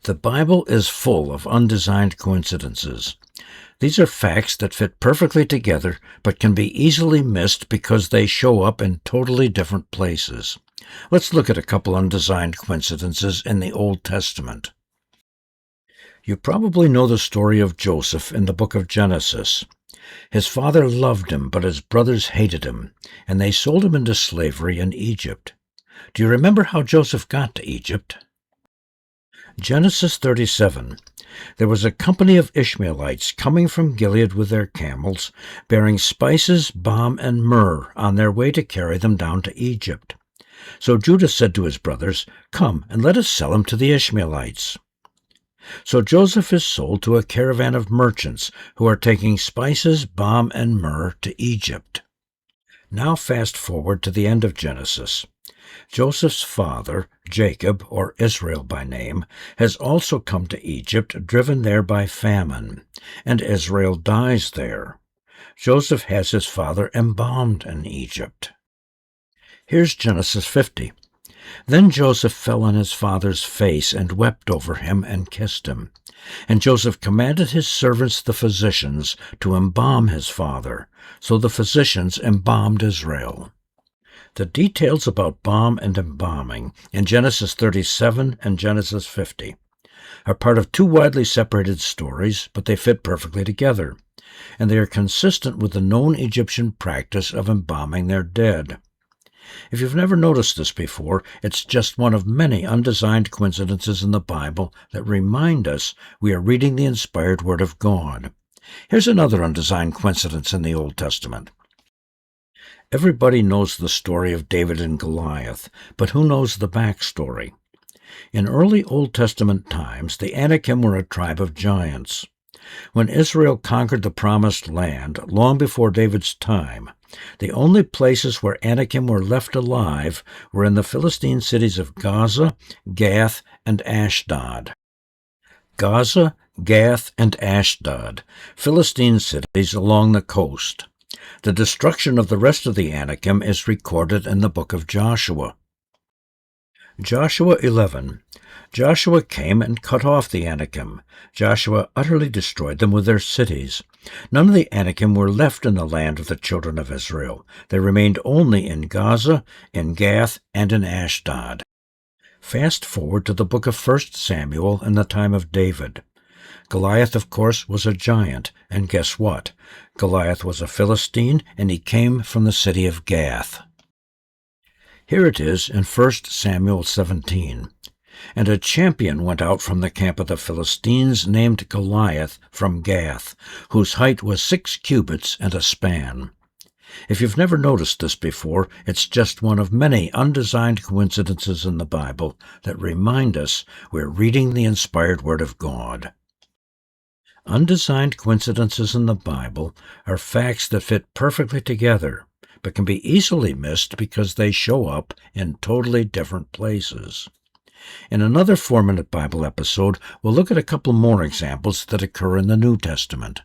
The Bible is full of undesigned coincidences. These are facts that fit perfectly together but can be easily missed because they show up in totally different places. Let's look at a couple undesigned coincidences in the Old Testament. You probably know the story of Joseph in the book of Genesis. His father loved him, but his brothers hated him, and they sold him into slavery in Egypt. Do you remember how Joseph got to Egypt? Genesis 37. There was a company of Ishmaelites coming from Gilead with their camels, bearing spices, balm, and myrrh on their way to carry them down to Egypt. So Judah said to his brothers, "Come, and let us sell him to the Ishmaelites." So Joseph is sold to a caravan of merchants who are taking spices, balm, and myrrh to Egypt. Now fast forward to the end of Genesis. Joseph's father, Jacob, or Israel by name, has also come to Egypt, driven there by famine, and Israel dies there. Joseph has his father embalmed in Egypt. Here's Genesis 50. Then Joseph fell on his father's face and wept over him and kissed him. And Joseph commanded his servants the physicians to embalm his father. So the physicians embalmed Israel. The details about balm and embalming in Genesis 37 and Genesis 50 are part of two widely separated stories, but they fit perfectly together, and they are consistent with the known Egyptian practice of embalming their dead. If you've never noticed this before, it's just one of many undesigned coincidences in the Bible that remind us we are reading the inspired Word of God. Here's another undesigned coincidence in the Old Testament. Everybody knows the story of David and Goliath, but who knows the backstory? In early Old Testament times, the Anakim were a tribe of giants. When Israel conquered the Promised Land, long before David's time, the only places where Anakim were left alive were in the Philistine cities of Gaza, Gath, and Ashdod. Gaza, Gath, and Ashdod, Philistine cities along the coast. The destruction of the rest of the Anakim is recorded in the book of Joshua. Joshua 11. Joshua came and cut off the Anakim. Joshua utterly destroyed them with their cities. None of the Anakim were left in the land of the children of Israel. They remained only in Gaza, in Gath, and in Ashdod. Fast forward to the book of 1 Samuel in the time of David. Goliath, of course, was a giant, and guess what? Goliath was a Philistine, and he came from the city of Gath. Here it is in 1 Samuel 17. And a champion went out from the camp of the Philistines named Goliath from Gath, whose height was 6 cubits and a span. If you've never noticed this before, it's just one of many undesigned coincidences in the Bible that remind us we're reading the inspired Word of God. Undesigned coincidences in the Bible are facts that fit perfectly together, but can be easily missed because they show up in totally different places. In another 4-minute Bible episode, we'll look at a couple more examples that occur in the New Testament.